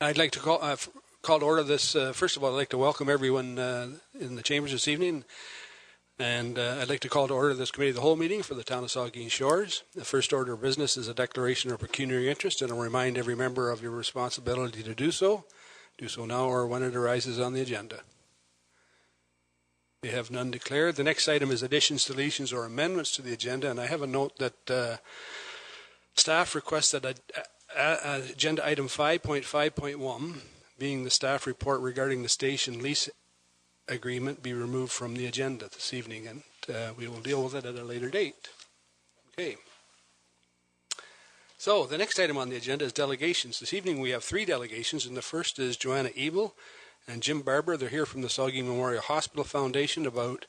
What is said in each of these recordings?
I'd like to call to order this. First of all, I'd like to welcome everyone in the chambers this evening. And I'd like to call to order this committee of the whole meeting for the town of Saugeen Shores. The first order of business is a declaration of pecuniary interest, and I'll remind every member of your responsibility to do so. Do so now or when it arises on the agenda. We have none declared. The next item is additions, deletions, or amendments to the agenda, and I have a note that staff requested agenda item 5.5.1, being the staff report regarding the station lease agreement, be removed from the agenda this evening, and we will deal with it at a later date. Okay. So the next item on the agenda is delegations. This evening we have 3 delegations, and the first is Joanna Ebel and Jim Barber. They're here from the Saugeen Memorial Hospital Foundation about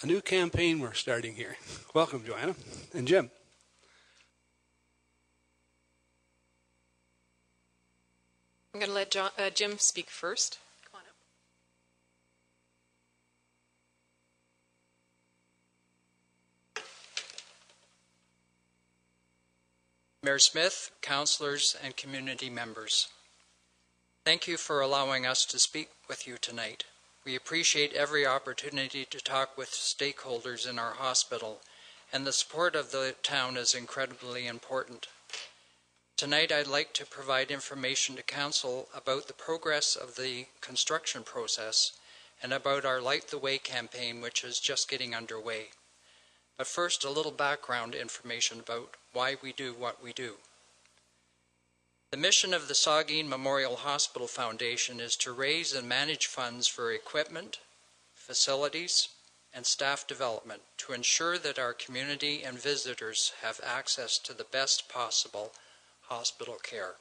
a new campaign we're starting here. Welcome, Joanna. And Jim. I'm going to let Jim speak first. Come on up. Mayor Smith, councillors, and community members, thank you for allowing us to speak with you tonight. We appreciate every opportunity to talk with stakeholders in our hospital, and the support of the town is incredibly important. Tonight, I'd like to provide information to Council about the progress of the construction process and about our Light the Way campaign, which is just getting underway. But first, a little background information about why we do what we do. The mission of the Saugeen Memorial Hospital Foundation is to raise and manage funds for equipment, facilities, and staff development to ensure that our community and visitors have access to the best possible hospital care.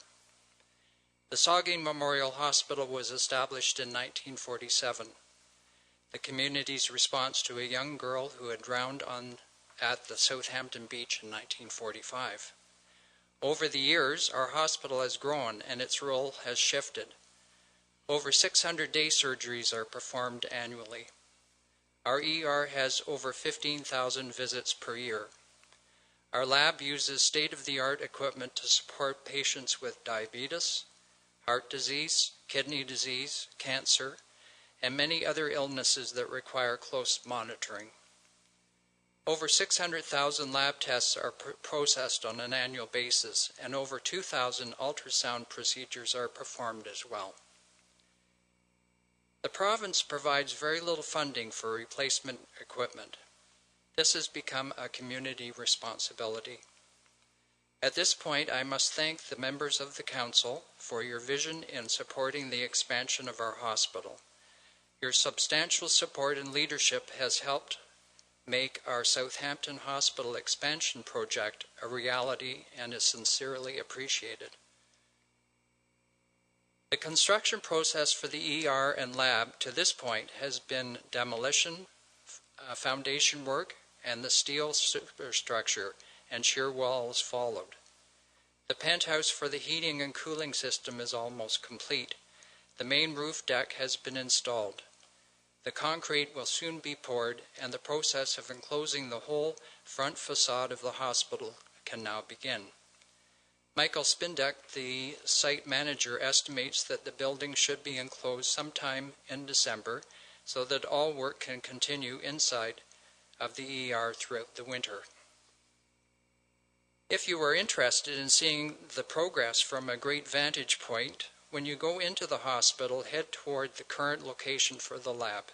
The Saugeen Memorial Hospital was established in 1947, the community's response to a young girl who had drowned at the Southampton beach in 1945. Over the years, our hospital has grown and its role has shifted. Over 600 day surgeries are performed annually. Our ER has over 15,000 visits per year. Our lab uses state-of-the-art equipment to support patients with diabetes, heart disease, kidney disease, cancer, and many other illnesses that require close monitoring. Over 600,000 lab tests are processed on an annual basis, and over 2,000 ultrasound procedures are performed as well. The province provides very little funding for replacement equipment. This has become a community responsibility. At this point, I must thank the members of the Council for your vision in supporting the expansion of our hospital. Your substantial support and leadership has helped make our Southampton Hospital expansion project a reality and is sincerely appreciated. The construction process for the ER and lab to this point has been demolition, foundation work, and the steel superstructure and shear walls followed. The penthouse for the heating and cooling system is almost complete. The main roof deck has been installed. The concrete will soon be poured, and the process of enclosing the whole front facade of the hospital can now begin. Michael Spindeck, the site manager, estimates that the building should be enclosed sometime in December so that all work can continue inside of the ER throughout the winter. If you are interested in seeing the progress from a great vantage point, when you go into the hospital, head toward the current location for the lab.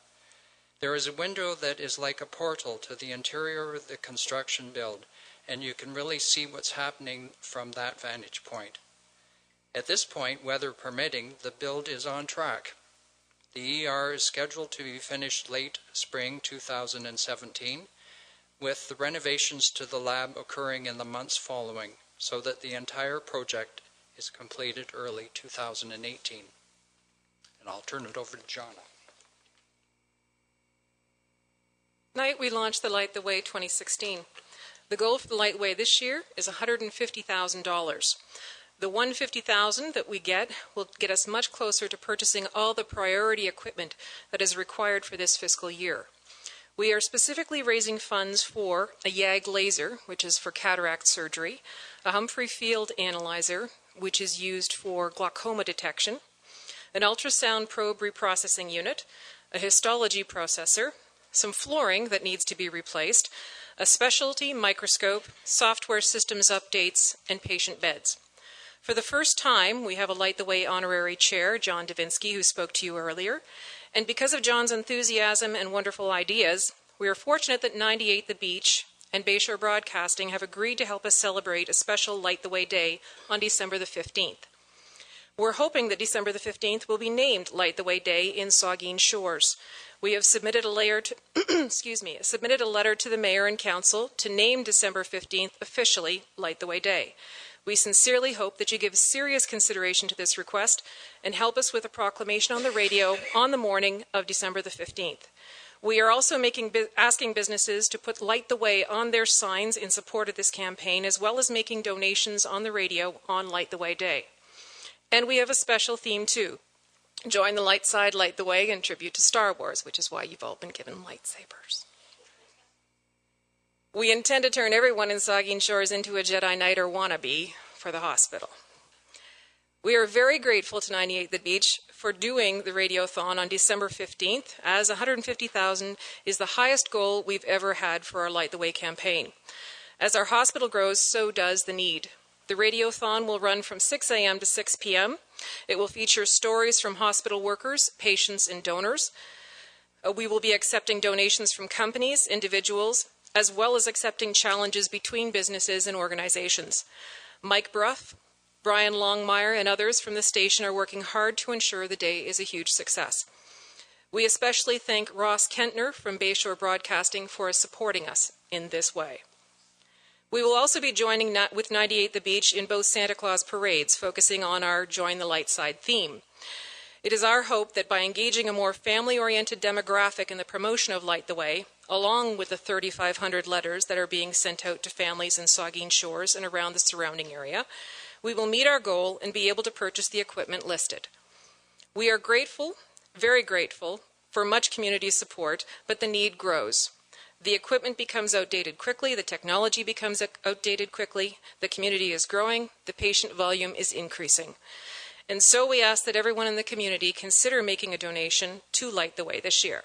There is a window that is like a portal to the interior of the construction build, and you can really see what's happening from that vantage point. At this point, weather permitting, the build is on track. The ER is scheduled to be finished late spring 2017, with the renovations to the lab occurring in the months following, so that the entire project is completed early 2018. And I'll turn it over to Jonna. Tonight we launched the Light the Way 2016. The goal for the Light Way this year is $150,000. The $150,000 that we get will get us much closer to purchasing all the priority equipment that is required for this fiscal year. We are specifically raising funds for a YAG laser, which is for cataract surgery, a Humphrey field analyzer, which is used for glaucoma detection, an ultrasound probe reprocessing unit, a histology processor, some flooring that needs to be replaced, a specialty microscope, software systems updates, and patient beds. For the first time, we have a Light the Way honorary chair, John Davinsky, who spoke to you earlier. And because of John's enthusiasm and wonderful ideas, we are fortunate that 98 The Beach and Bayshore Broadcasting have agreed to help us celebrate a special Light the Way Day on December the 15th. We're hoping that December the 15th will be named Light the Way Day in Saugeen Shores. We have submitted a letter to, submitted a letter to the Mayor and Council to name December 15th officially Light the Way Day. We sincerely hope that you give serious consideration to this request and help us with a proclamation on the radio on the morning of December the 15th. We are also asking businesses to put Light the Way on their signs in support of this campaign, as well as making donations on the radio on Light the Way Day. And we have a special theme too. Join the light side, light the way, in tribute to Star Wars, which is why you've all been given lightsabers. We intend to turn everyone in Saugeen Shores into a Jedi Knight or wannabe for the hospital. We are very grateful to 98 The Beach for doing the Radiothon on December 15th, as $150,000 is the highest goal we've ever had for our Light the Way campaign. As our hospital grows, so does the need. The Radiothon will run from 6 a.m. to 6 p.m. It will feature stories from hospital workers, patients, and donors. We will be accepting donations from companies, individuals, as well as accepting challenges between businesses and organizations. Mike Bruff, Brian Longmire, and others from the station are working hard to ensure the day is a huge success. We especially thank Ross Kentner from Bayshore Broadcasting for supporting us in this way. We will also be joining with 98 The Beach in both Santa Claus parades, focusing on our Join the Light Side theme. It is our hope that by engaging a more family-oriented demographic in the promotion of Light the Way, along with the 3,500 letters that are being sent out to families in Saugeen Shores and around the surrounding area, we will meet our goal and be able to purchase the equipment listed. We are grateful, very grateful, for much community support, but the need grows. The equipment becomes outdated quickly, the technology becomes outdated quickly, the community is growing, the patient volume is increasing. And so we ask that everyone in the community consider making a donation to Light the Way this year.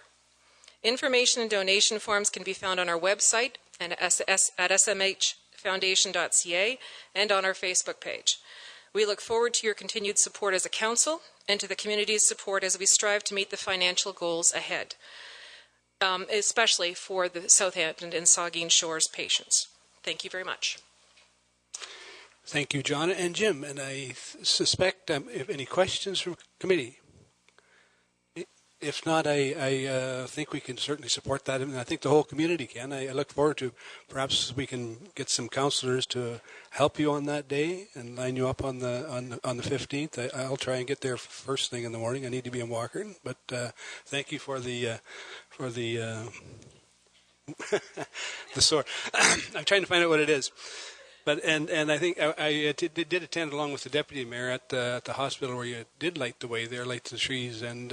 Information and donation forms can be found on our website and at smhfoundation.ca and on our Facebook page. We look forward to your continued support as a council and to the community's support as we strive to meet the financial goals ahead. Especially for the Southampton and Saugeen Shores patients. Thank you very much. Thank you, John and Jim. And I suspect if any questions from committee. If not, I think we can certainly support that, and I think the whole community can. I look forward to perhaps we can get some councillors to help you on that day and line you up on the 15th. I'll try and get there first thing in the morning. I need to be in Walkern, but thank you for the the sword. I'm trying to find out what it is. But and I think I did attend along with the deputy mayor at the hospital where you did light the way there, light the trees, and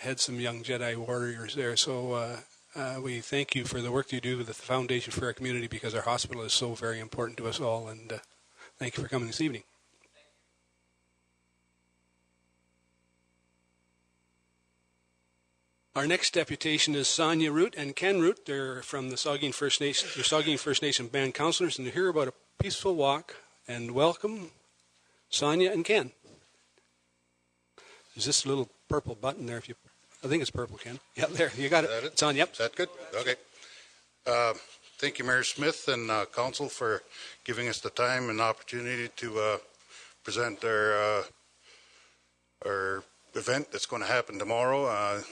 had some young Jedi warriors there. So we thank you for the work you do with the Foundation for our community, because our hospital is so very important to us all. And thank you for coming this evening. Our next deputation is Sonia Root and Ken Root. They're from the Saugeen First Nation, band councillors, and they're here about a peaceful walk. And welcome, Sonia and Ken. There's this little purple button there. I think it's purple, Ken. Yeah, there, you got it. Is that it? It's on, yep. Is that good? Okay. Thank you, Mayor Smith and Council, for giving us the time and opportunity to present our event that's going to happen tomorrow.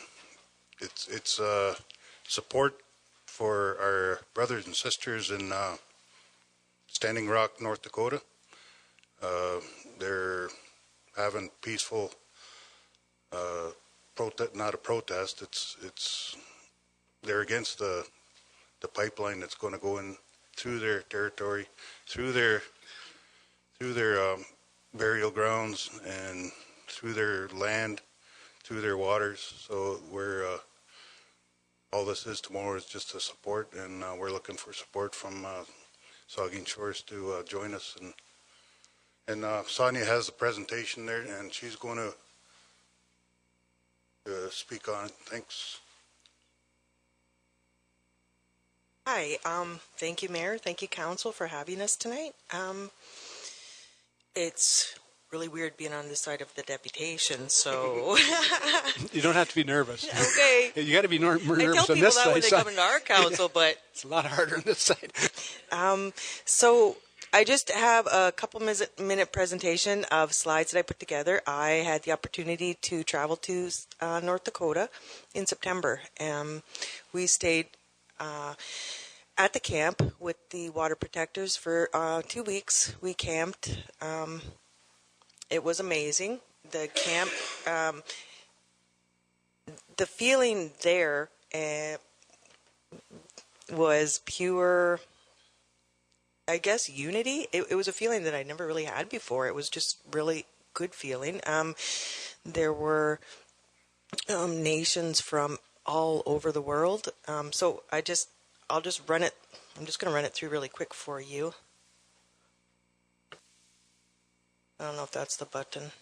It's support for our brothers and sisters in Standing Rock, North Dakota. They're having peaceful not a protest. It's they're against the pipeline that's going to go in through their territory, through their burial grounds, and through their land, through their waters. So we're all this is tomorrow is just a support, and we're looking for support from Saugeen Shores to join us And Sonia has the presentation there, and she's going to speak on it. Thanks. Hi, thank you, Mayor. Thank you, Council, for having us tonight. It's really weird being on this side of the deputation, so... You don't have to be nervous. Okay. You got to be nervous on this side. I tell people that when they come into our council, but... It's a lot harder on this side. So I just have a couple minute presentation of slides that I put together. I had the opportunity to travel to North Dakota in September. We stayed at the camp with the water protectors for 2 weeks. We camped. It was amazing. The camp, the feeling there was pure, I guess, unity. It was a feeling that I never really had before. It was just really good feeling. There were nations from all over the world. So I'll just run it. I'm just going to run it through really quick for you. I don't know if that's the button.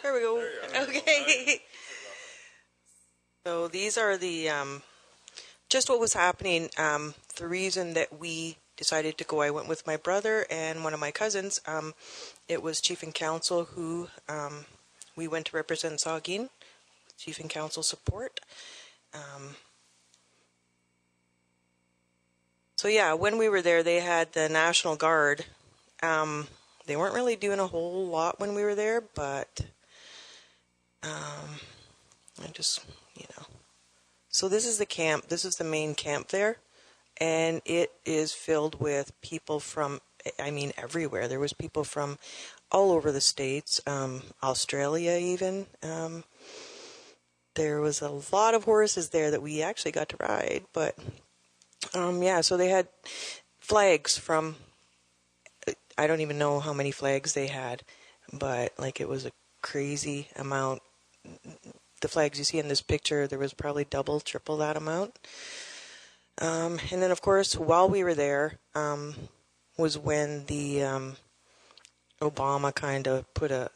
There we go. Okay. So these are the just what was happening. The reason that we decided to go, I went with my brother and one of my cousins. It was Chief and Council who we went to represent Saugeen, Chief and Council support. So yeah, when we were there, they had the National Guard. They weren't really doing a whole lot when we were there, but I just, So this is the camp. This is the main camp there, and it is filled with people from, everywhere. There was people from all over the States, Australia even. There was a lot of horses there that we actually got to ride, but so they had flags from, I don't even know how many flags they had, but it was a crazy amount. The flags you see in this picture, there was probably double, triple that amount. And then, of course, while we were there, was when the Obama kind of put a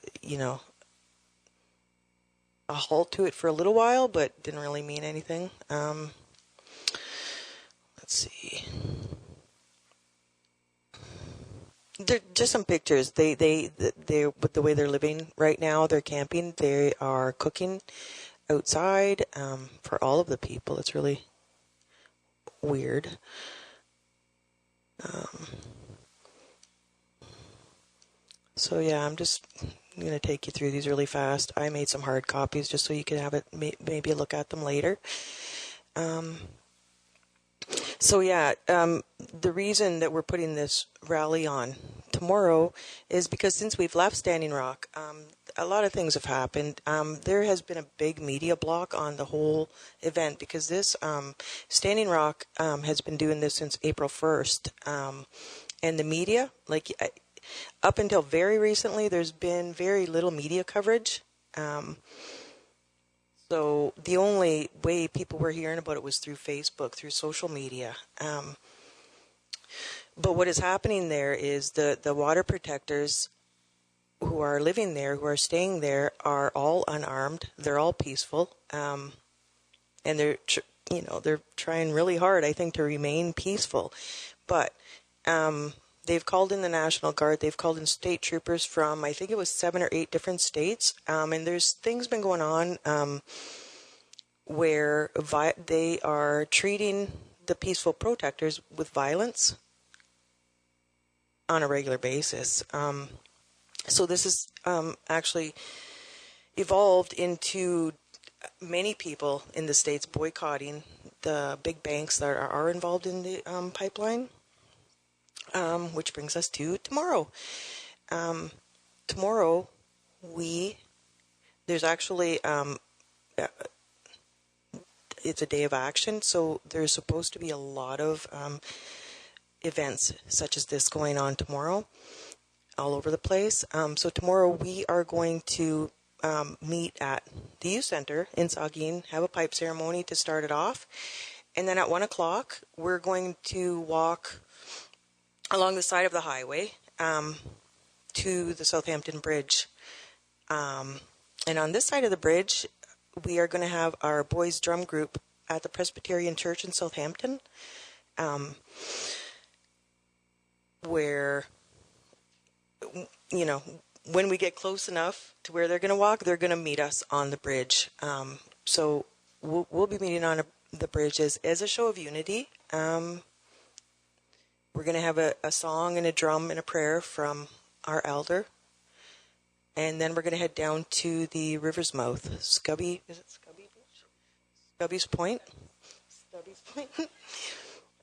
halt to it for a little while, but didn't really mean anything. Let's see. They're just some pictures. They with the way they're living right now, they're camping. They are cooking outside for all of the people. It's really weird. So yeah, I'm just going to take you through these really fast. I made some hard copies just so you can have it, maybe look at them later. So yeah, the reason that we're putting this rally on tomorrow is because since we've left Standing Rock, a lot of things have happened. There has been a big media block on the whole event because this Standing Rock has been doing this since April 1st. And the media, up until very recently, there's been very little media coverage. So the only way people were hearing about it was through Facebook, through social media. But what is happening there is the water protectors who are living there, who are staying there, are all unarmed. They're all peaceful, and they're they're trying really hard, I think, to remain peaceful. But they've called in the National Guard. They've called in state troopers from, I think it was 7 or 8 different states. And there's things been going on where they are treating the peaceful protesters with violence on a regular basis. So this is actually evolved into many people in the States boycotting the big banks that are involved in the pipeline, which brings us to tomorrow. Tomorrow, there's actually, it's a day of action, so there's supposed to be a lot of events such as this going on tomorrow all over the place. So tomorrow we are going to meet at the youth center in Saugeen, have a pipe ceremony to start it off, and then at 1 o'clock we're going to walk along the side of the highway to the Southampton Bridge. And on this side of the bridge, we are going to have our boys drum group at the Presbyterian Church in Southampton, where, you know, when we get close enough to where they're going to walk, they're going to meet us on the bridge. So we'll be meeting on the bridge as a show of unity. We're going to have a song and a drum and a prayer from our elder. And then we're going to head down to the river's mouth, Scubby, is it Scubby Beach? Stubby's Point,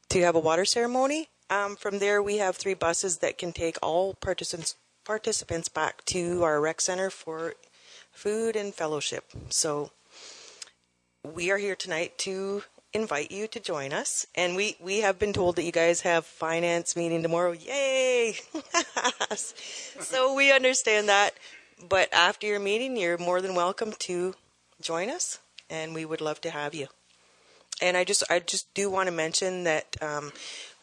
to have a water ceremony. From there, we have 3 buses that can take all participants back to our rec center for food and fellowship. So we are here tonight to invite you to join us. And we have been told that you guys have finance meeting tomorrow. Yay! So we understand that. But after your meeting, you're more than welcome to join us, and we would love to have you. And I just do want to mention that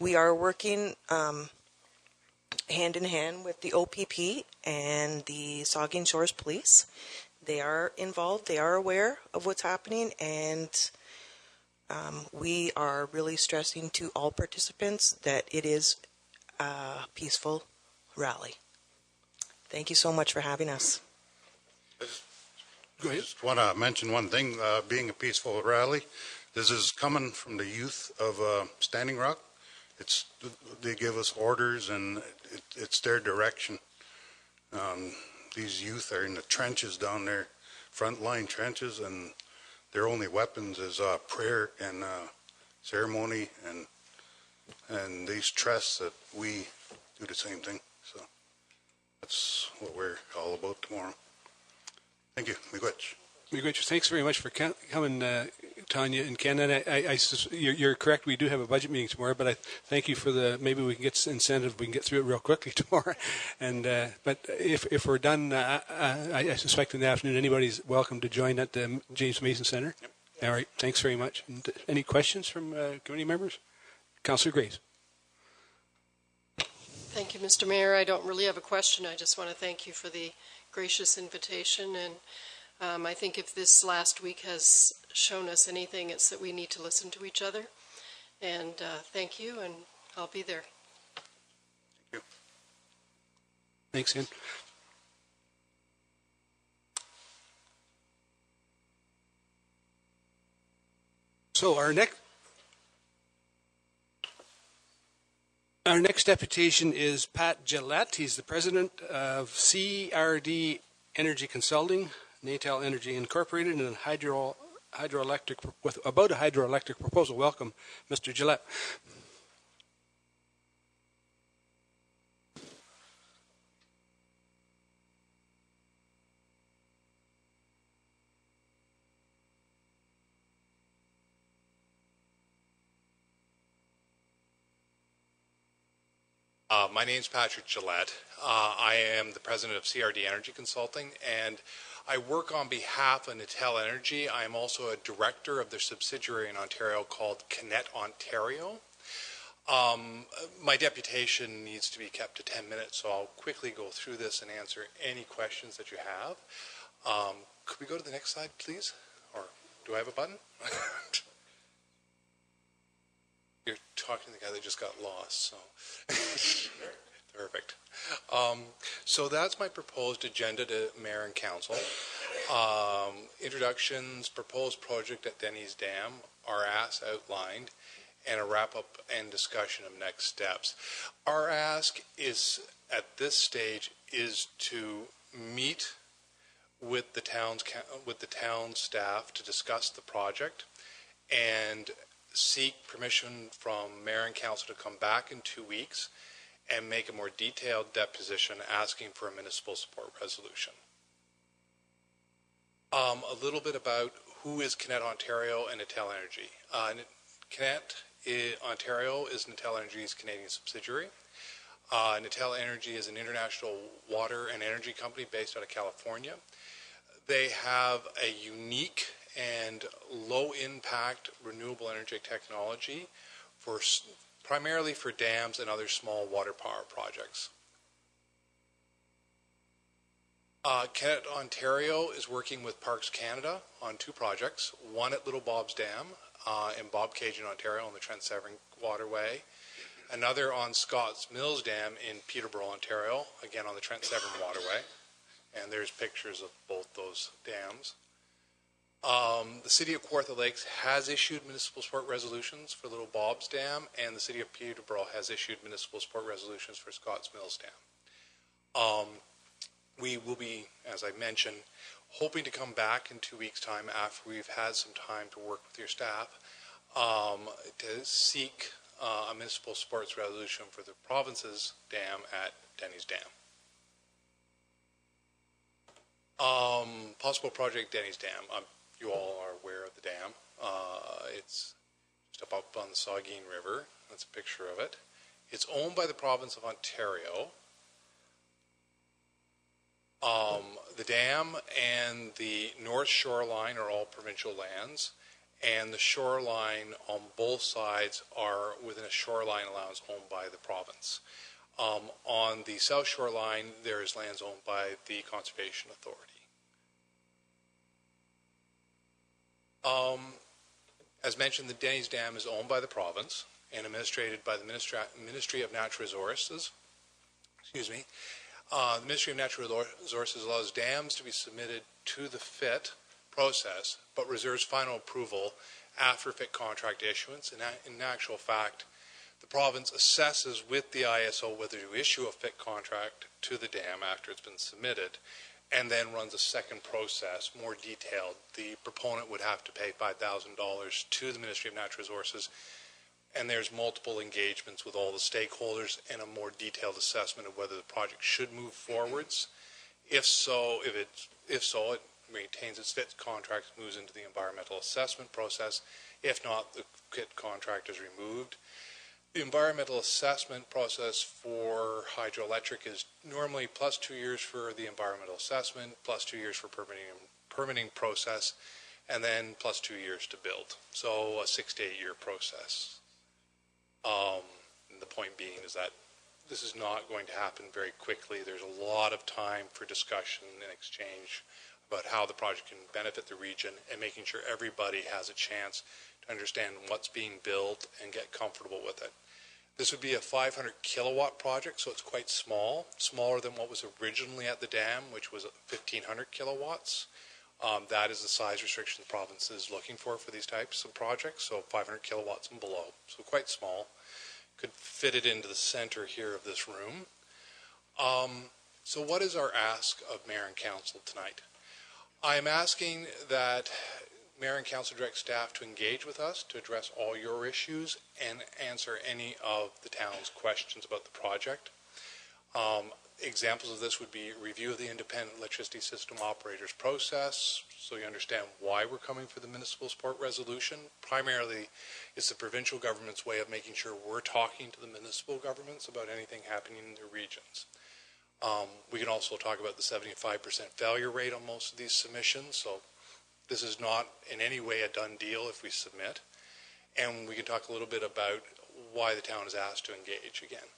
we are working hand in hand with the OPP and the Saugeen Shores Police. They are involved. They are aware of what's happening, and we are really stressing to all participants that it is a peaceful rally. Thank you so much for having us. I just want to mention one thing, being a peaceful rally. This is coming from the youth of Standing Rock. They give us orders, and it's their direction. These youth are in the trenches down there, frontline trenches, and their only weapons is prayer and ceremony, and they stress that we do the same thing. So that's what we're all about tomorrow. Thank you. Miigwech. Thanks very much for coming, Tanya and Ken. And you're correct. We do have a budget meeting tomorrow, but I thank you for maybe we can get some incentive. We can get through it real quickly tomorrow. And but if we're done, I suspect in the afternoon anybody's welcome to join at the James Mason Center. Yep. All right. Thanks very much. And any questions from committee members? Councillor Grace. Thank you, Mr. Mayor. I don't really have a question. I just want to thank you for the gracious invitation. And I think if this last week has shown us anything, it's that we need to listen to each other. And thank you, and I'll be there. Thank you. Thanks, Ann. So our next deputation is Pat Gillette. He's the president of CRD Energy Consulting, Natal Energy Incorporated, and hydroelectric about a hydroelectric proposal. Welcome, Mr. Gillette. My name's Patrick Gillette. I am the president of CRD Energy Consulting, and I work on behalf of Natal Energy. I am also a director of their subsidiary in Ontario called Connect Ontario. My deputation needs to be kept to 10 minutes, so I'll quickly go through this and answer any questions that you have. Could we go to the next slide, please? Or do I have a button? You're talking to the guy that just got lost, so perfect. So that's my proposed agenda to Mayor and Council. Introductions, proposed project at Denny's Dam, our ask outlined, and a wrap-up and discussion of next steps. Our ask is, at this stage, is to meet with the town staff to discuss the project and seek permission from mayor and council to come back in 2 weeks and make a more detailed deposition asking for a municipal support resolution. A little bit about who is Kinet Ontario and Natel Energy. Kinet Ontario is Natel Energy's Canadian subsidiary. Natel Energy is an international water and energy company based out of California. They have a unique and low-impact renewable energy technology primarily for dams and other small water power projects. Kinet Ontario is working with Parks Canada on 2 projects, one at Little Bob's Dam in Bobcaygeon, Ontario on the Trent Severn Waterway, another on Scotts Mills Dam in Peterborough, Ontario, again on the Trent Severn Waterway, and there's pictures of both those dams. The City of Kawartha Lakes has issued municipal support resolutions for Little Bob's Dam, and the City of Peterborough has issued municipal support resolutions for Scotts Mills Dam. We will be, as I mentioned, hoping to come back in 2 weeks' time after we've had some time to work with your staff to seek a municipal supports resolution for the province's dam at Denny's Dam. Possible project Denny's Dam. You all are aware of the dam. It's just up on the Saugeen River. That's a picture of it. It's owned by the province of Ontario. The dam and the north shoreline are all provincial lands, and the shoreline on both sides are within a shoreline allowance owned by the province. On the south shoreline, there is lands owned by the Conservation Authority. As mentioned, the Denny's Dam is owned by the province and administrated by the Ministry of Natural Resources. The Ministry of Natural Resources allows dams to be submitted to the FIT process, but reserves final approval after FIT contract issuance. And in actual fact, the province assesses with the ISO whether to issue a FIT contract to the dam after it's been submitted, and then runs a second process, more detailed. The proponent would have to pay $5,000 to the Ministry of Natural Resources, and there's multiple engagements with all the stakeholders and a more detailed assessment of whether the project should move forwards. If so, it maintains its FIT contract, moves into the environmental assessment process. If not, the FIT contract is removed. The environmental assessment process for hydroelectric is normally plus 2 years for the environmental assessment, plus 2 years for permitting process, and then plus 2 years to build. So a 6 to 8 year process. And the point being is that this is not going to happen very quickly. There's a lot of time for discussion and exchange about how the project can benefit the region and making sure everybody has a chance to understand what's being built and get comfortable with it. This would be a 500 kilowatt project, so it's quite small, smaller than what was originally at the dam, which was 1,500 kilowatts. That is the size restriction the province is looking for these types of projects, so 500 kilowatts and below, so quite small. Could fit it into the center here of this room. So what is our ask of Mayor and Council tonight? I am asking that Mayor and Council direct staff to engage with us to address all your issues and answer any of the town's questions about the project. Examples of this would be review of the independent electricity system operators process, so you understand why we're coming for the municipal support resolution. Primarily, it's the provincial government's way of making sure we're talking to the municipal governments about anything happening in their regions. We can also talk about the 75% failure rate on most of these submissions, so this is not in any way a done deal if we submit. And we can talk a little bit about why the town is asked to engage again.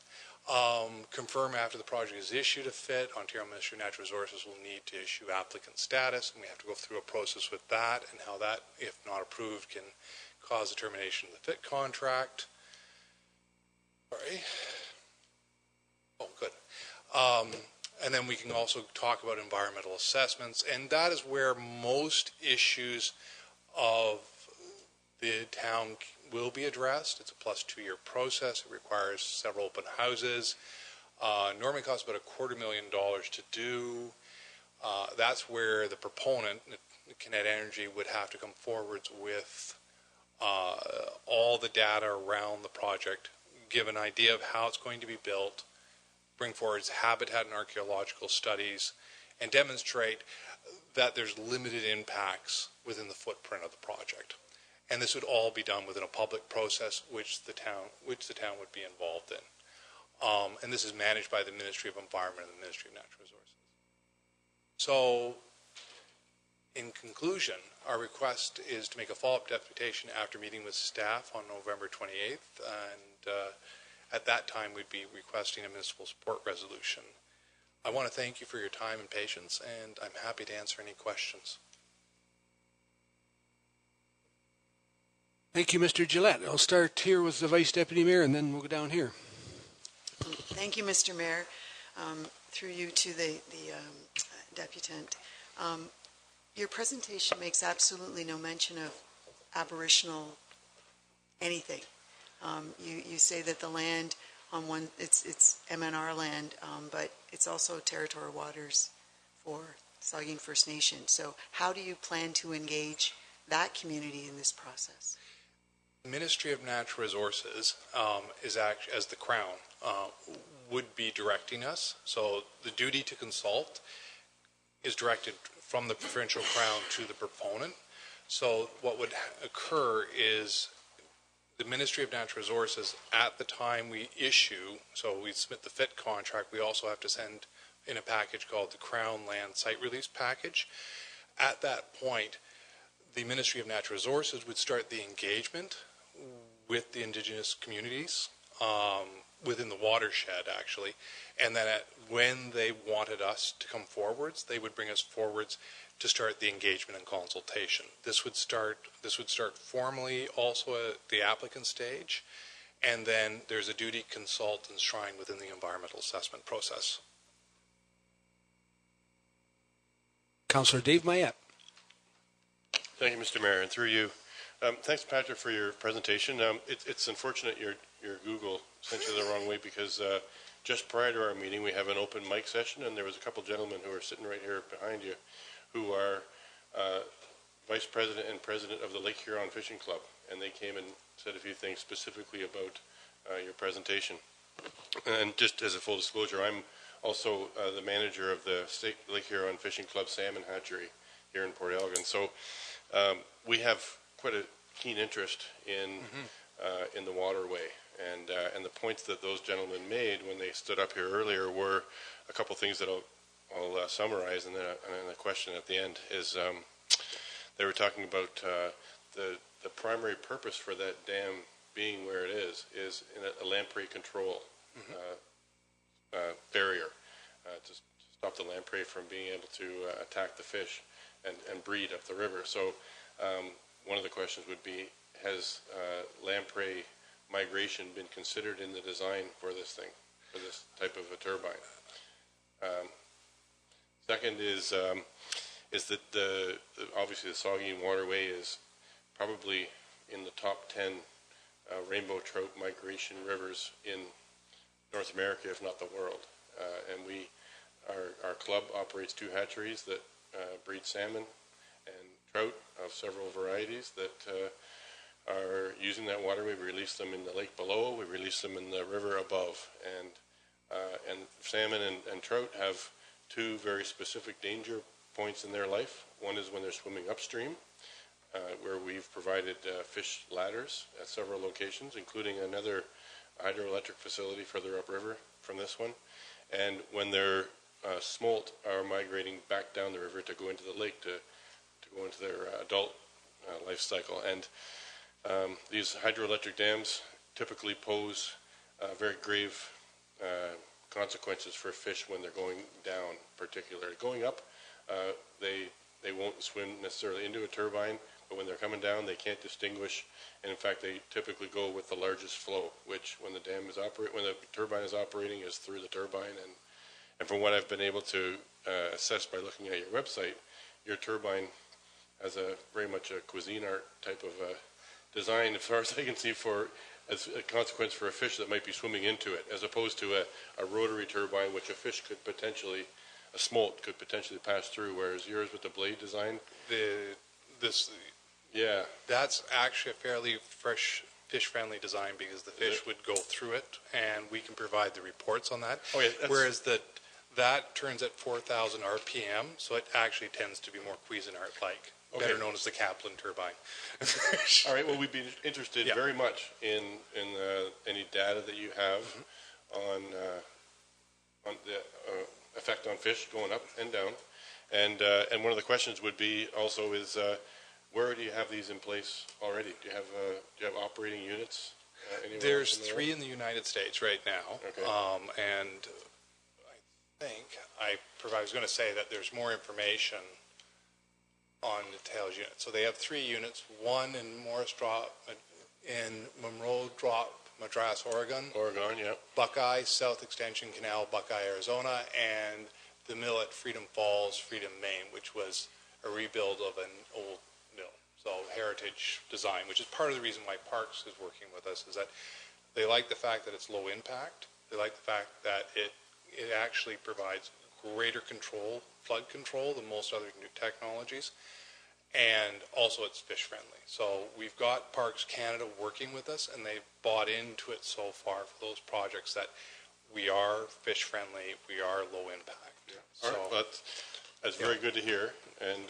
Confirm after the project is issued a FIT, Ontario Ministry of Natural Resources will need to issue applicant status, and we have to go through a process with that and how that, if not approved, can cause the termination of the FIT contract. Sorry. Oh, good. And then we can also talk about environmental assessments, and that is where most issues of the town will be addressed. It's a plus 2 year process. It requires several open houses. Normally costs about $250,000 to do. That's where the proponent, Kinet Energy, would have to come forwards with all the data around the project, give an idea of how it's going to be built, bring forward its habitat and archaeological studies, and demonstrate that there's limited impacts within the footprint of the project. And this would all be done within a public process which the town would be involved in. And this is managed by the Ministry of Environment and the Ministry of Natural Resources. So, in conclusion, our request is to make a follow-up deputation after meeting with staff on November 28th, and at that time we'd be requesting a municipal support resolution. I want to thank you for your time and patience, and I'm happy to answer any questions. Thank you, Mr. Gillette. I'll start here with the Vice Deputy Mayor, and then we'll go down here. Thank you, Mr. Mayor. Through you to the deputant. Your presentation makes absolutely no mention of Aboriginal anything. You say that the land on one, it's MNR land, but it's also territorial waters for Saugeen First Nation. So how do you plan to engage that community in this process? The Ministry of Natural Resources is actually, as the Crown, would be directing us. So the duty to consult is directed from the provincial Crown to the proponent. So what would occur is the Ministry of Natural Resources, at the time we issue, so we submit the FIT contract, we also have to send in a package called the Crown Land Site Release Package. At that point, the Ministry of Natural Resources would start the engagement with the Indigenous communities within the watershed, actually, and then when they wanted us to come forwards, they would bring us forwards to start the engagement and consultation. This would start formally also at the applicant stage, and then there's a duty consult enshrined within the environmental assessment process. Councillor Dave Mayette. Thank you, Mr. Mayor, and through you. Thanks, Patrick, for your presentation. It's unfortunate your Google sent you the wrong way, because just prior to our meeting we have an open mic session, and there was a couple gentlemen who are sitting right here behind you who are Vice President and President of the Lake Huron Fishing Club, and they came and said a few things specifically about your presentation. And just as a full disclosure, I'm also the manager of the State Lake Huron Fishing Club Salmon Hatchery here in Port Elgin. So we have quite a keen interest in the waterway, and the points that those gentlemen made when they stood up here earlier were a couple things that I'll summarize, and then a question at the end is they were talking about the primary purpose for that dam being where it is in a lamprey control barrier to stop the lamprey from being able to attack the fish and breed up the river. So one of the questions would be, has lamprey migration been considered in the design for this thing, for this type of a turbine? Second is that obviously the Saugeen Waterway is probably in the top 10 rainbow trout migration rivers in North America, if not the world. And our club operates 2 hatcheries that breed salmon and trout of several varieties that are using that waterway. We release them in the lake below, we release them in the river above, and salmon and trout have 2 very specific danger points in their life. One is when they're swimming upstream, where we've provided fish ladders at several locations, including another hydroelectric facility further upriver from this one, and when their smolt are migrating back down the river to go into the lake to go into their adult life cycle. And these hydroelectric dams typically pose very grave consequences for fish when they're going down, particularly. Going up, they won't swim necessarily into a turbine, but when they're coming down, they can't distinguish, and in fact, they typically go with the largest flow, which when the turbine is operating, is through the turbine. And from what I've been able to assess by looking at your website, your turbine has very much a cuisine art type of design, as far as I can see, as a consequence for a fish that might be swimming into it, as opposed to a rotary turbine, which a fish could potentially a smolt could potentially pass through, whereas yours with the blade design, yeah, that's actually a fairly fresh fish-friendly design because the fish would go through it, and we can provide the reports on that. Oh, yeah, whereas that turns at 4,000 RPM, so it actually tends to be more Cuisinart-like, better known as the Kaplan turbine. All right. Well, we'd be interested very much in any data that you have on the effect on fish going up and down, and one of the questions would be also is where do you have these in place already? Do you have operating units? There's 3 in the United States right now, okay. And I was going to say that there's more information on the tails unit. So they have 3 units, one in Morris Drop, in Monroe Drop, Madras, Oregon. Oregon, yeah. Buckeye, South Extension Canal, Buckeye, Arizona, and the mill at Freedom Falls, Freedom, Maine, which was a rebuild of an old mill. So heritage design, which is part of the reason why Parks is working with us, is that they like the fact that it's low impact. They like the fact that it actually provides greater control, flood control, than most other new technologies. And also it's fish friendly. So we've got Parks Canada working with us, and they've bought into it so far for those projects that we are fish friendly, we are low impact. Yeah. All right. Well, that's very good to hear. And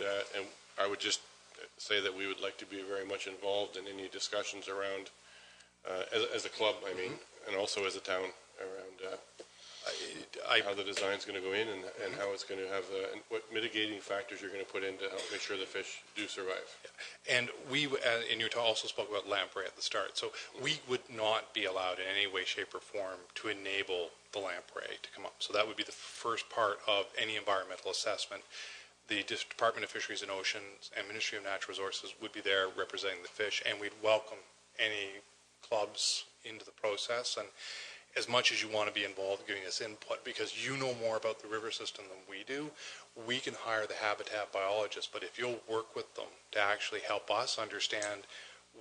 I would just say that we would like to be very much involved in any discussions around, as a club, I mean, and also as a town, around how the design's going to go in and how it's going to have, and what mitigating factors you're going to put in to help make sure the fish do survive. Yeah. And and you also spoke about lamprey at the start, so we would not be allowed in any way, shape, or form to enable the lamprey to come up. So that would be the first part of any environmental assessment. The Department of Fisheries and Oceans and Ministry of Natural Resources would be there representing the fish, and we'd welcome any clubs into the process. And as much as you want to be involved giving us input, because you know more about the river system than we do, we can hire the habitat biologists, but if you'll work with them to actually help us understand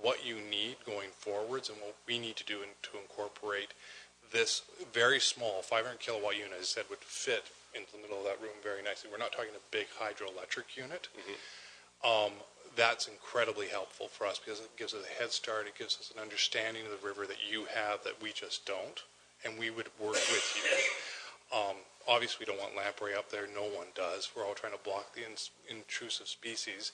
what you need going forwards and what we need to do to incorporate this very small 500 kilowatt unit, as I said, would fit into the middle of that room very nicely. We're not talking a big hydroelectric unit. That's incredibly helpful for us because it gives us a head start. It gives us an understanding of the river that you have that we just don't, and we would work with you. Obviously, we don't want lamprey up there. No one does. We're all trying to block the intrusive species.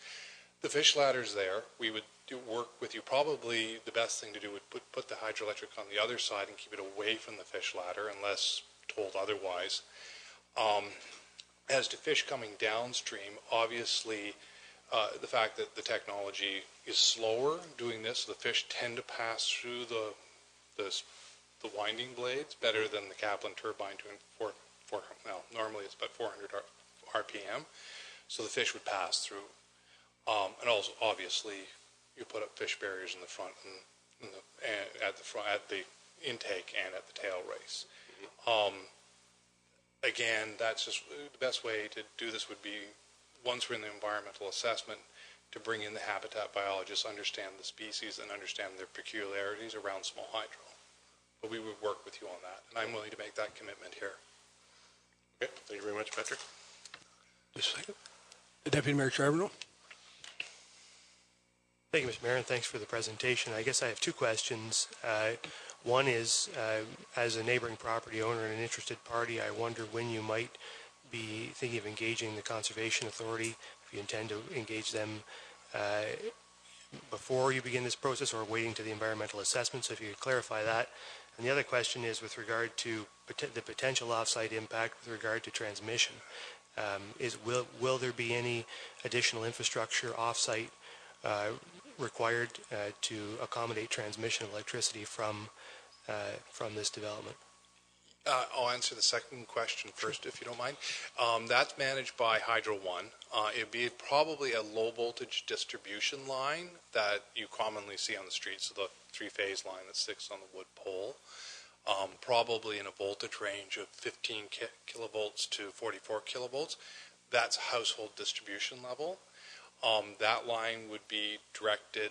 The fish ladder's there. We would work with you. Probably the best thing to do would put the hydroelectric on the other side and keep it away from the fish ladder unless told otherwise. As to fish coming downstream, obviously the fact that the technology is slower doing this, the fish tend to pass through the winding blades better than the Kaplan turbine doing normally it's about 400 RPM, so the fish would pass through. And also, obviously, you put up fish barriers in the front and at the intake and at the tail race. Again, that's just the best way to do this would be, once we're in the environmental assessment, to bring in the habitat biologists, understand the species, and understand their peculiarities around small hydro. But we would work with you on that, and I'm willing to make that commitment here. Okay, thank you very much, Patrick. Just a second. Deputy Mayor Charbonneau. Thank you, Mr. Mayor, and thanks for the presentation. I guess I have 2 questions. One is, as a neighboring property owner and an interested party, I wonder when you might be thinking of engaging the Conservation Authority, if you intend to engage them before you begin this process or waiting to the environmental assessment, so if you could clarify that. And the other question is with regard to the potential off-site impact with regard to transmission. Will there be any additional infrastructure off-site required to accommodate transmission of electricity from this development? I'll answer the second question first, if you don't mind. That's managed by Hydro One. It'd be probably a low voltage distribution line that you commonly see on the streets, so the 3-phase line that sits on the wood pole. Probably in a voltage range of 15 kilovolts to 44 kilovolts. That's household distribution level. That line would be directed,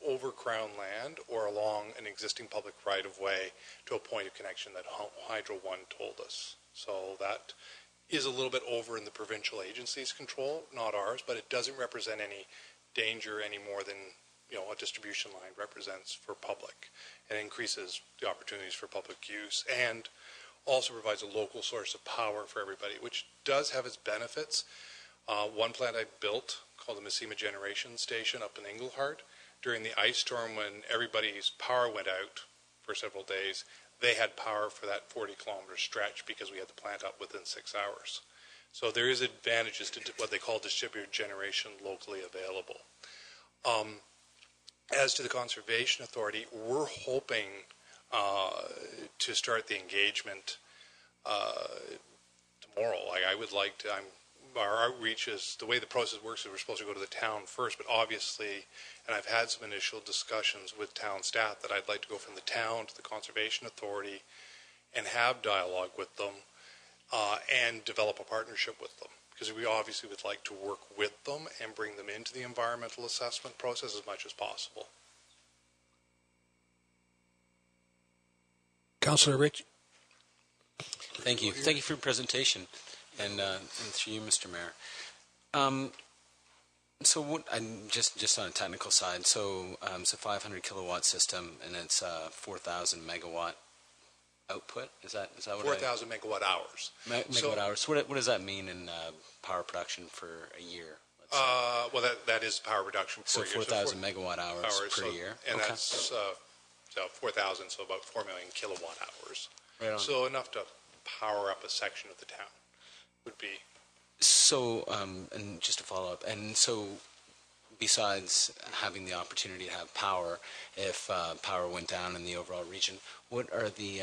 over Crown land or along an existing public right-of-way to a point of connection that Hydro One told us. So that is a little bit over in the provincial agency's control, not ours, but it doesn't represent any danger any more than a distribution line represents for public. It increases the opportunities for public use and also provides a local source of power for everybody, which does have its benefits. One plant I built called the Missima Generation Station up in Englehart, during the ice storm when everybody's power went out for several days, they had power for that 40-kilometer stretch because we had the plant up within 6 hours. So there is advantages to what they call distributed generation locally available. As to the Conservation Authority, we're hoping to start the engagement tomorrow. I would like to, our outreach is, the way the process works is we're supposed to go to the town first, but obviously, and I've had some initial discussions with town staff that I'd like to go from the town to the Conservation Authority and have dialogue with them and develop a partnership with them. Because we obviously would like to work with them and bring them into the environmental assessment process as much as possible. Councillor Rich. Thank you. Thank you for your presentation, and through you, Mr. Mayor. So what, just on a technical side, so it's a 500 kilowatt system, and it's 4,000 megawatt output. Is that what 4,000 megawatt hours. Megawatt hours. So what does that mean in power production for a year? Well, that is power production per so year. 4,000 megawatt hours per year. And okay. that's 4,000, so about 4 million kilowatt hours. Right on. So enough to power up a section of the town would be. So, and just to follow up, and so besides having the opportunity to have power, if power went down in the overall region, what are the,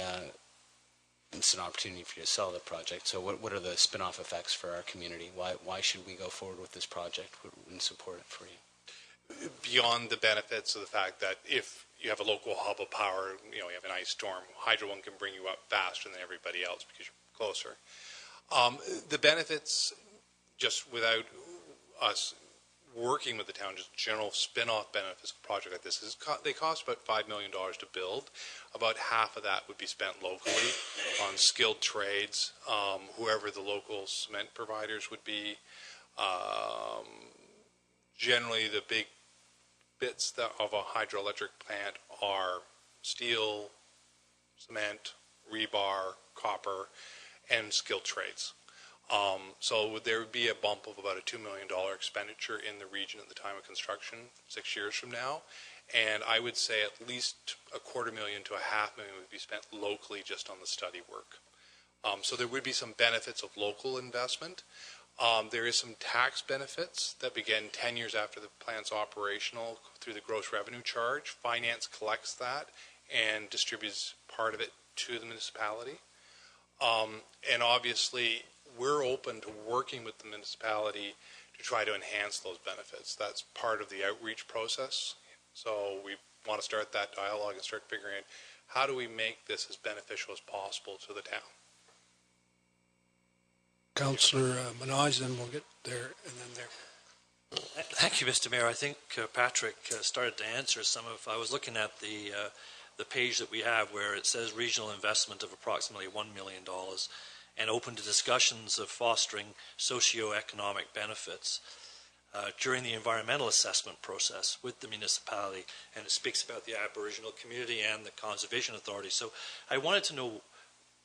it's an opportunity for you to sell the project, so what are the spin-off effects for our community? Why should we go forward with this project and support it for you? Beyond the benefits of the fact that if you have a local hub of power, you have an ice storm, Hydro One can bring you up faster than everybody else because you're closer. The benefits, just without us working with the town, just general spin-off benefits of a project like this, they cost about $5 million to build. About half of that would be spent locally on skilled trades, whoever the local cement providers would be. Generally, the big bits of a hydroelectric plant are steel, cement, rebar, copper, and skilled trades. So there would be a bump of about a $2 million expenditure in the region at the time of construction 6 years from now. And I would say at least $250,000 to $500,000 would be spent locally just on the study work. So there would be some benefits of local investment. There is some tax benefits that begin 10 years after the plant's operational through the gross revenue charge. Finance collects that and distributes part of it to the municipality. And obviously, we're open to working with the municipality to try to enhance those benefits. That's part of the outreach process. So we want to start that dialogue and start figuring out how do we make this as beneficial as possible to the town. Councillor Minaj, then we'll get there and then there. Thank you, Mr. Mayor. I think Patrick started to answer some of. I was looking at the page that we have where it says regional investment of approximately $1 million and open to discussions of fostering socio-economic benefits during the environmental assessment process with the municipality, and it speaks about the Aboriginal community and the Conservation Authority. So I wanted to know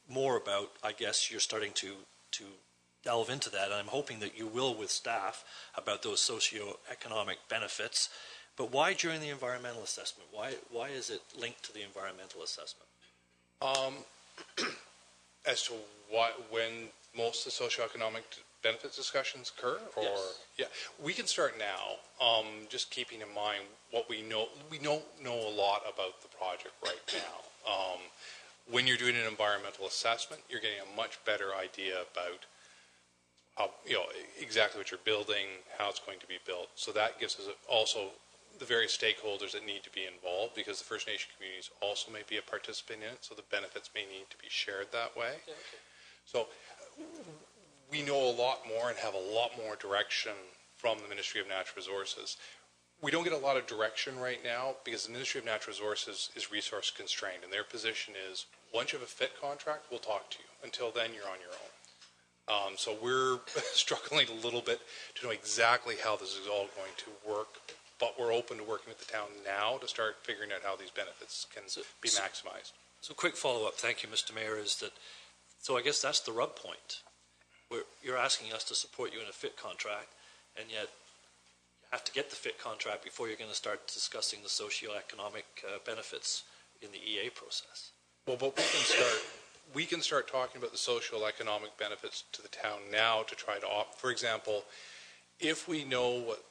more about, I guess you're starting to delve into that, and I'm hoping that you will with staff about those socio-economic benefits. But why during the environmental assessment? Why is it linked to the environmental assessment? As to when most of the socioeconomic benefits discussions occur? Or, yes. Yeah, we can start now, just keeping in mind what we know. We don't know a lot about the project right now. When you're doing an environmental assessment, you're getting a much better idea about exactly what you're building, how it's going to be built. So that gives us also the various stakeholders that need to be involved, because the First Nation communities also may be a participant in it, so the benefits may need to be shared that way. Yeah, okay. So we know a lot more and have a lot more direction from the Ministry of Natural Resources. we don't get a lot of direction right now because the Ministry of Natural Resources is resource constrained, and their position is once you have a FIT contract, we'll talk to you. Until then, you're on your own. So we're struggling a little bit to know exactly how this is all going to work, but we're open to working with the town now to start figuring out how these benefits can be maximized. So quick follow-up, thank you, Mr. Mayor, is that, so I guess that's the rub point. You're asking us to support you in a FIT contract, and yet you have to get the FIT contract before you're going to start discussing the socioeconomic benefits in the EA process. Well, but we can start talking about the social economic benefits to the town now to try to for example, if we know what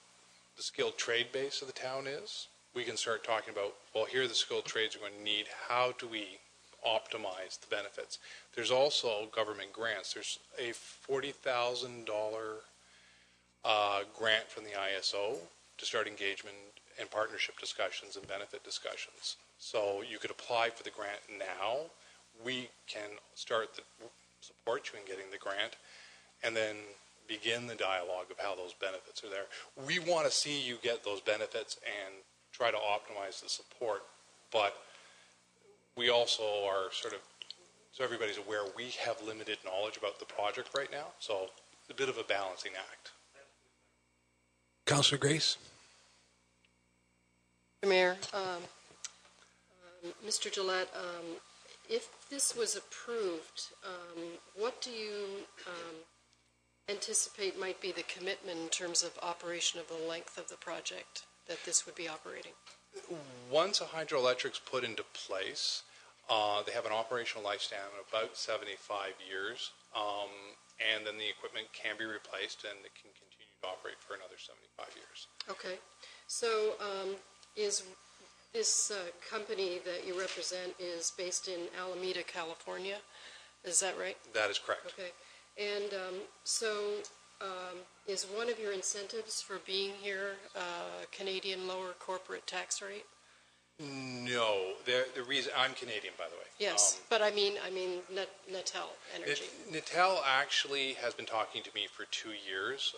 the skilled trade base of the town is, we can start talking about, well, here are the skilled trades we're going to need. How do we optimize the benefits? There's also government grants. There's a $40,000 grant from the ISO to start engagement and partnership discussions and benefit discussions. So you could apply for the grant now. We can start to support you in getting the grant and then begin the dialogue of how those benefits are there. We want to see you get those benefits and try to optimize the support, but we also are sort of, so everybody's aware, we have limited knowledge about the project right now, so it's a bit of a balancing act. Councillor Grace? Mayor, Mr. Gillette, if this was approved, what do you anticipate might be the commitment in terms of operation of the length of the project that this would be operating? Once a hydroelectric's put into place, they have an operational lifespan of about 75 years, and then the equipment can be replaced and it can continue to operate for another 75 years. Okay. So is this company that you represent is based in Alameda, California? Is that right? That is correct. Okay. And is one of your incentives for being here Canadian lower corporate tax rate? No. The reason, I'm Canadian, by the way. Yes, but I mean Natel Energy. Natel actually has been talking to me for 2 years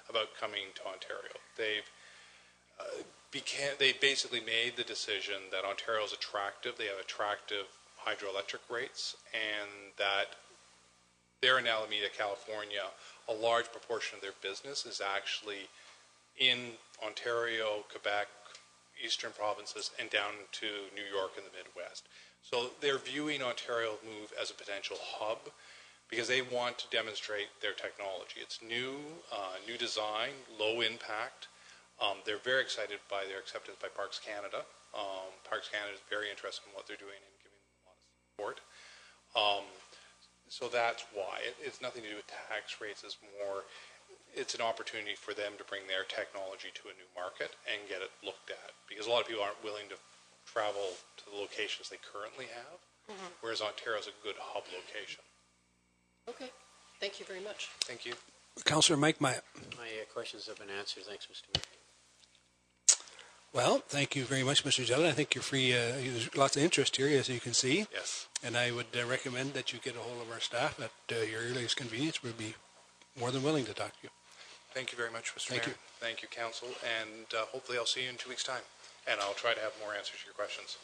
about coming to Ontario. They basically made the decision that Ontario is attractive. They have attractive hydroelectric rates, and that they're in Alameda, California. A large proportion of their business is actually in Ontario, Quebec, eastern provinces, and down to New York and the Midwest. So they're viewing Ontario move as a potential hub because they want to demonstrate their technology. It's new, new design, low impact. They're very excited by their acceptance by Parks Canada. Parks Canada is very interested in what they're doing and giving them a lot of support. So that's why. It's nothing to do with tax rates. It's an opportunity for them to bring their technology to a new market and get it looked at. Because a lot of people aren't willing to travel to the locations they currently have, whereas Ontario is a good hub location. Okay. Thank you very much. Thank you. Councillor Mike Myatt. My questions have been answered. Thanks, Mr. Mayor. Well, thank you very much, Mr. Gillett. I think you're free. There's lots of interest here, as you can see. Yes. And I would recommend that you get a hold of our staff at your earliest convenience. We'll be more than willing to talk to you. Thank you very much, Mr. Thank Mayor. you. Thank you, Council. And hopefully I'll see you in 2 weeks' time. And I'll try to have more answers to your questions.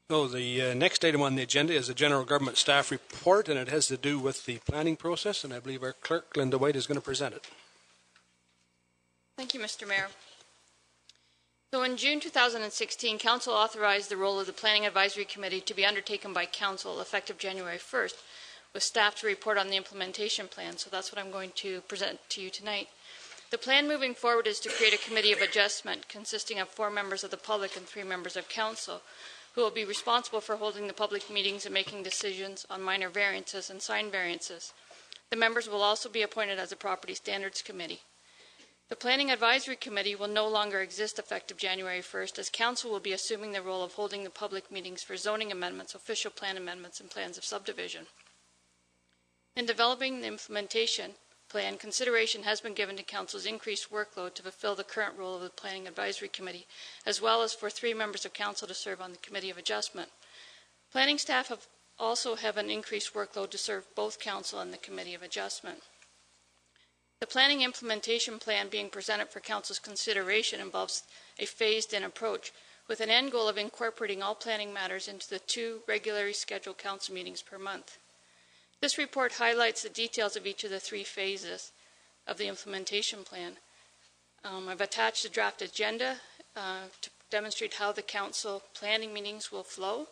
So the next item on the agenda is the General Government Staff Report, and it has to do with the planning process, and I believe our clerk, Linda White, is going to present it. Thank you, Mr. Mayor. So in June 2016, Council authorized the role of the Planning Advisory Committee to be undertaken by Council effective January 1st, with staff to report on the implementation plan. So that's what I'm going to present to you tonight. The plan moving forward is to create a committee of adjustment consisting of 4 members of the public and 3 members of Council, who will be responsible for holding the public meetings and making decisions on minor variances and sign variances. The members will also be appointed as a Property Standards Committee. The Planning Advisory Committee will no longer exist effective January 1st, as Council will be assuming the role of holding the public meetings for zoning amendments, official plan amendments, and plans of subdivision. In developing the implementation plan, consideration has been given to Council's increased workload to fulfill the current role of the Planning Advisory Committee, as well as for 3 members of Council to serve on the Committee of Adjustment. Planning staff also have an increased workload to serve both council and the Committee of Adjustment. The planning implementation plan being presented for council's consideration involves a phased-in approach with an end goal of incorporating all planning matters into the 2 regularly scheduled council meetings per month. This report highlights the details of each of the 3 phases of the implementation plan. I've attached a draft agenda to demonstrate how the council planning meetings will flow.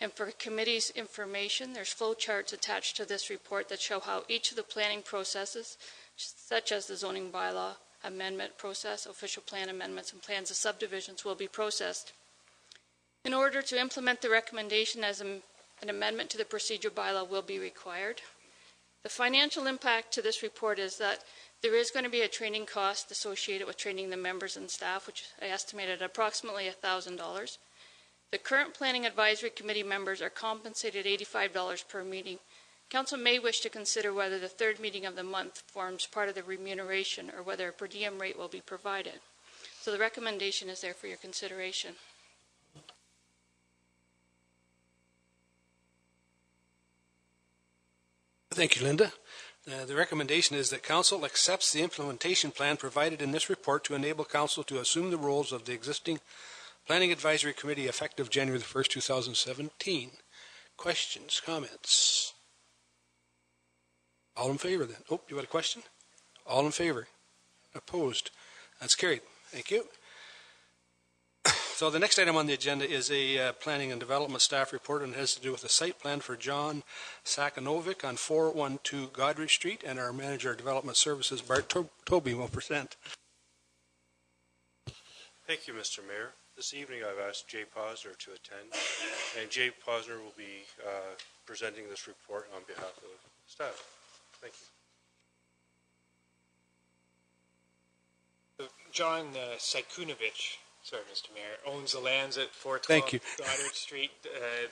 And for committee's information, there's flow charts attached to this report that show how each of the planning processes, such as the zoning bylaw amendment process, official plan amendments, and plans of subdivisions, will be processed. In order to implement the recommendation as an amendment to the procedure bylaw will be required. The financial impact to this report is that there is going to be a training cost associated with training the members and staff, which I estimated at approximately $1,000. The current Planning Advisory Committee members are compensated $85 per meeting. Council may wish to consider whether the 3rd meeting of the month forms part of the remuneration or whether a per diem rate will be provided. So the recommendation is there for your consideration. Thank you, Linda. The recommendation is that Council accepts the implementation plan provided in this report to enable Council to assume the roles of the existing Planning Advisory Committee effective January the 1st, 2017. Questions, comments? All in favor then? Oh, you got a question? All in favor? Opposed? That's carried. Thank you. So the next item on the agenda is a Planning and Development staff report, and it has to do with the site plan for John Sakanovic on 412 Godrich Street, and our Manager of Development Services, Bart Toby, will present. Thank you, Mr. Mayor. This evening I've asked Jay Posner to attend, and Jay Posner will be presenting this report on behalf of staff. Thank you. John Sakunovich, sorry, Mr. Mayor, owns the lands at 412 Goddard Street.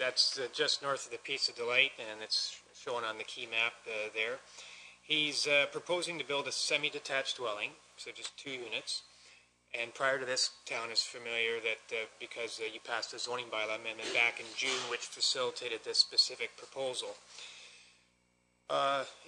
That's just north of the Piece of Delight, and it's shown on the key map there. He's proposing to build a semi-detached dwelling, so just 2 units. And prior to this, town is familiar that because you passed a zoning bylaw amendment back in June, which facilitated this specific proposal.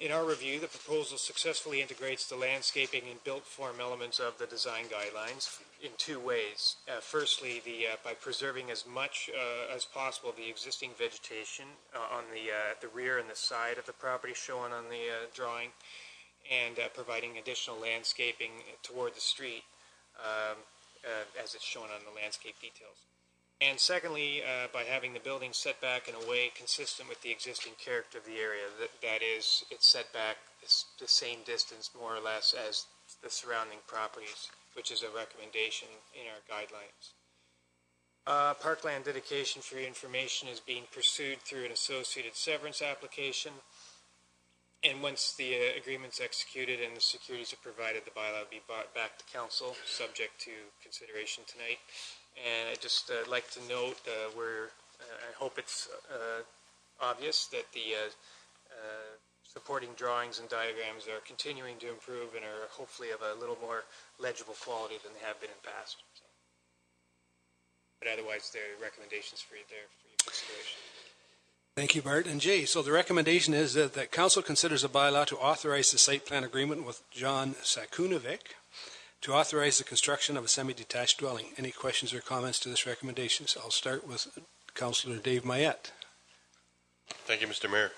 In our review, the proposal successfully integrates the landscaping and built form elements of the design guidelines in 2 ways. Firstly, by preserving as much as possible the existing vegetation on the rear and the side of the property shown on the drawing, and providing additional landscaping toward the street. As it's shown on the landscape details. And secondly, by having the building set back in a way consistent with the existing character of the area, that is, it's set back the same distance more or less as the surrounding properties, which is a recommendation in our guidelines. Parkland dedication, for your information, is being pursued through an associated severance application. And once the agreement's executed and the securities are provided, the bylaw will be brought back to council, subject to consideration tonight. And I'd just like to note, I hope it's obvious that the supporting drawings and diagrams are continuing to improve and are hopefully of a little more legible quality than they have been in the past. So. But otherwise, there are recommendations for you there for your consideration. Thank you, Bart. And Jay, so the recommendation is that Council considers a bylaw to authorize the site plan agreement with John Sakunovic to authorize the construction of a semi-detached dwelling. Any questions or comments to this recommendation? So I'll start with Councillor Dave Mayette. Thank you, Mr. Mayor.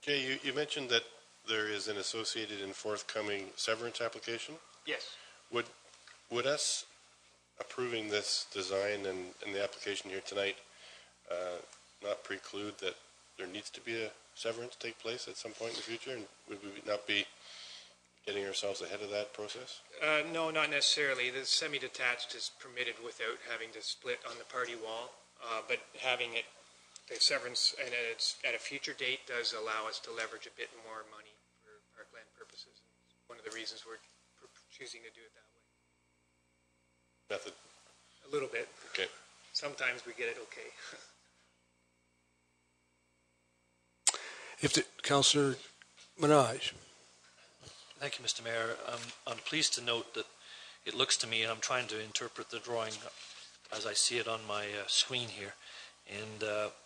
Jay, you mentioned that there is an associated and forthcoming severance application. Yes. Would us approving this design and the application here tonight not preclude that there needs to be a severance take place at some point in the future, and would we not be getting ourselves ahead of that process? No, not necessarily. The semi-detached is permitted without having to split on the party wall, but having it, the severance, and it's at a future date does allow us to leverage a bit more money for parkland purposes. It's one of the reasons we're choosing to do it that way. Method? A little bit. Okay. Sometimes we get it okay. Councillor Minaj. Thank you, Mr. Mayor. I'm pleased to note that it looks to me, and I'm trying to interpret the drawing as I see it on my screen here, And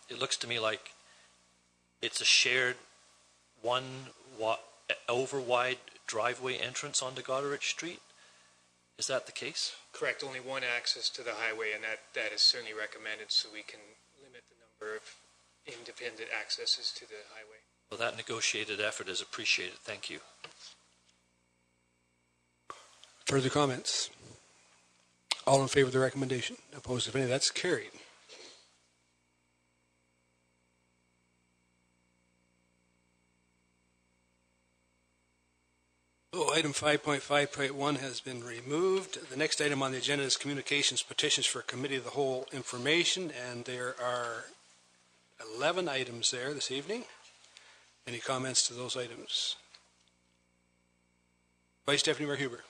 it looks to me like it's a shared over wide driveway entrance onto Goderich Street. Is that the case? Correct. Only one access to the highway, and that is certainly recommended so we can limit the number of independent accesses to the highway. Well, that negotiated effort is appreciated. Thank you. Further comments? All in favor of the recommendation? Opposed, if any? That's carried. Item 5.5.1 has been removed. The next item on the agenda is communications petitions for committee of the whole information, and there are 11 items there this evening. Any comments to those items? Vice Deputy Mayor Huber.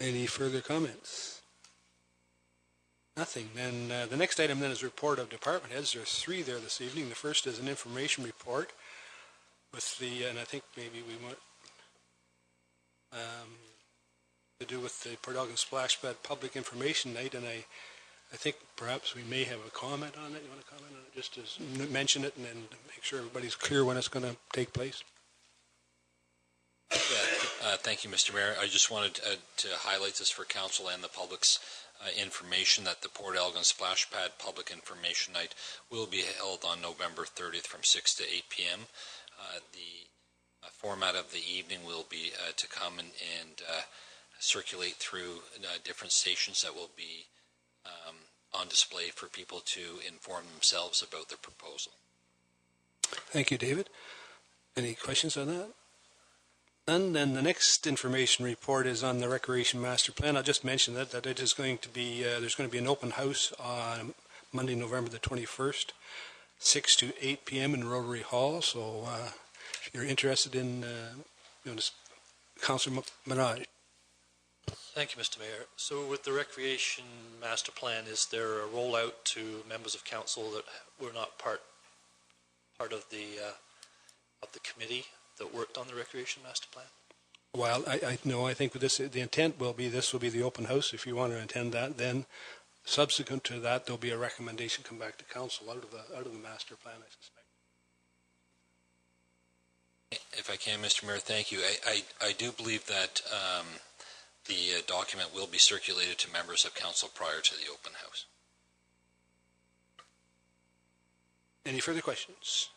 Any further comments? Nothing. Then the next item then is report of department heads. There are 3 there this evening. The first is an information report with the, and I think maybe we want to do with the Port Elgin Splash Pad Public Information Night, and I think perhaps we may have a comment on it. You want to comment on it? Just to mention it and then make sure everybody's clear when it's going to take place. Thank you, Mr. Mayor. I just wanted to highlight this for council and the public's information that the Port Elgin Splash Pad Public Information Night will be held on November 30th from 6 to 8 p.m. The format of the evening will be to come and circulate through different stations that will be on display for people to inform themselves about their proposal. Thank you, David. Any questions on that? And then the next information report is on the Recreation Master Plan. I'll just mention that it is going to be, there's going to be an open house on Monday, November the 21st, 6 to 8 p.m. in Rotary Hall. So if you're interested in, Councillor Minaj. Thank you, Mr. Mayor. So with the Recreation Master Plan, is there a rollout to members of council that were not part of the committee that worked on the Recreation Master Plan? Well, I think with this, the intent will be this will be the open house. If you want to attend that, then subsequent to that, there'll be a recommendation come back to council out of the master plan, I suspect. If I can, Mr. Mayor, thank you. I do believe that the document will be circulated to members of council prior to the open house. Any further questions?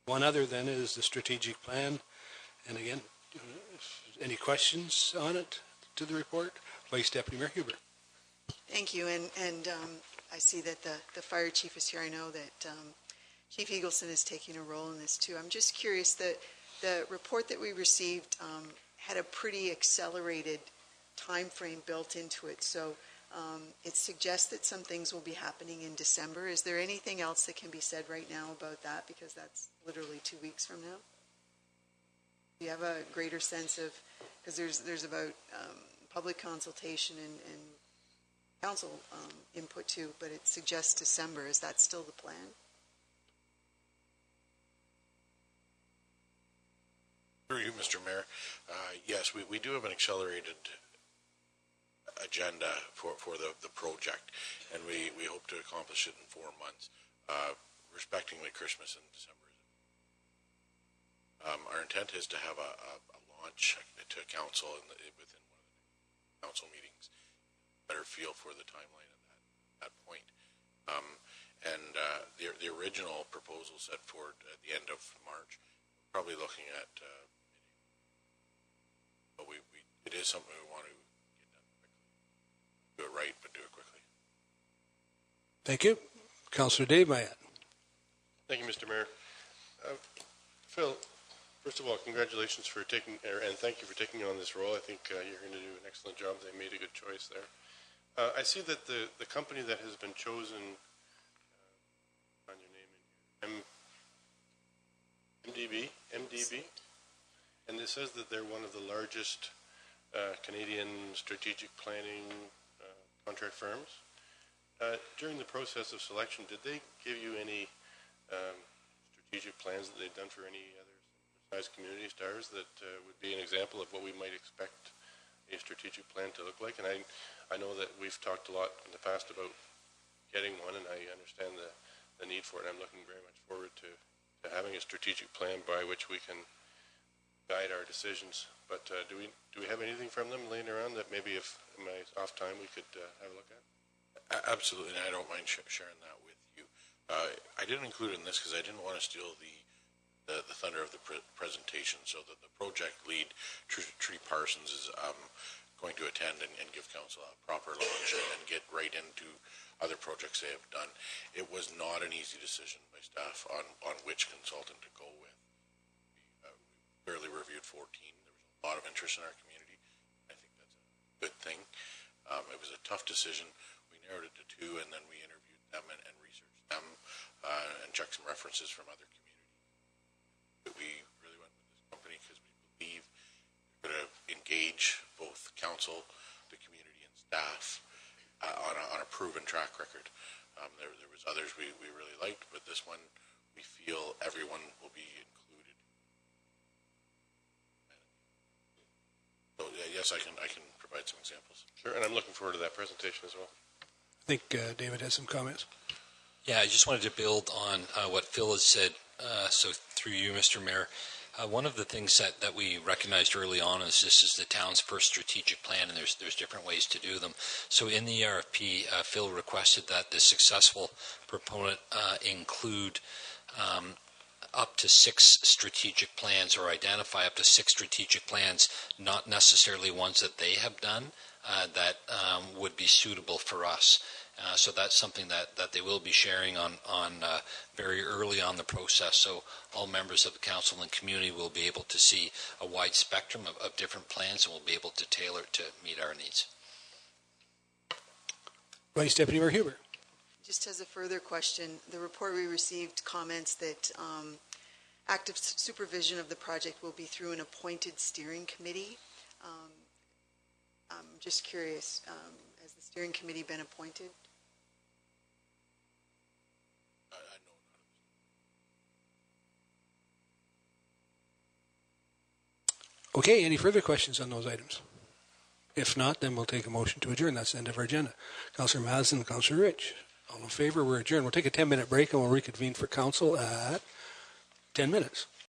One other then is the strategic plan. And again, any questions on it to the report? Vice Deputy Mayor Huber. Thank you. And I see that the fire chief is here. I know that Chief Eagleson is taking a role in this too. I'm just curious, the report that we received had a pretty accelerated time frame built into it. So it suggests that some things will be happening in December. Is there anything else that can be said right now about that? Because that's literally 2 weeks from now. Do you have a greater sense of, because there's about public consultation and council input too, but it suggests December. Is that still the plan? Through you, Mr. Mayor. Yes, we do have an accelerated agenda for the project, and we hope to accomplish it in 4 months, respectingly Christmas and December. Our intent is to have a launch to council within one of the council meetings. Better feel for the timeline at that point. The original proposal set forward at the end of March, probably looking at but it is something we want to get done quickly. Do it right, but do it quickly. Thank you. Councillor Dave Mayat. Thank you, Mr. Mayor. Phil, first of all, congratulations for taking, and thank you for taking on this role. I think you're going to do an excellent job. They made a good choice there. I see that the company that has been chosen, on your name in here, MDB, and it says that they're one of the largest Canadian strategic planning contract firms. During the process of selection, did they give you any strategic plans that they've done for any other size community stars that would be an example of what we might expect a strategic plan to look like? And I know that we've talked a lot in the past about getting one, and I understand the need for it. I'm looking very much forward to having a strategic plan by which we can guide our decisions. But do we have anything from them laying around that maybe if in my off time we could have a look at? Absolutely, and I don't mind sharing that with you. I didn't include it in this because I didn't want to steal the thunder of the presentation. So that the project lead, Tree Parsons, is going to attend and give council a proper launch and get right into other projects they have done. It was not an easy decision by staff on which consultant to go with. We barely reviewed 14. There was a lot of interest in our community. I think that's a good thing. It was a tough decision. We narrowed it to 2, and then we interviewed them and researched them and checked some references from other communities. But we really went with this company because we believe we're going to engage both council, the community, and staff on a proven track record. There was others we really liked, but this one we feel everyone will be included. So yes, I can provide some examples. Sure, and I'm looking forward to that presentation as well. I think David has some comments. Yeah, I just wanted to build on what Phil has said, so through you, Mr. Mayor. One of the things that we recognized early on is this is the town's first strategic plan, and there's different ways to do them. So in the RFP, Phil requested that the successful proponent include up to 6 strategic plans, or identify up to 6 strategic plans, not necessarily ones that they have done, that would be suitable for us. So that's something that they will be sharing on very early on the process. So all members of the council and community will be able to see a wide spectrum of different plans, and we'll be able to tailor it to meet our needs. Vice Deputy Mayor Huber. Just as a further question, the report we received comments that active supervision of the project will be through an appointed steering committee. I'm just curious, has the steering committee been appointed? Okay, any further questions on those items? If not, then we'll take a motion to adjourn. That's the end of our agenda. Councillor Madsen and Councillor Rich. All in favor, we're adjourned. We'll take a 10-minute break and we'll reconvene for council at 10 minutes.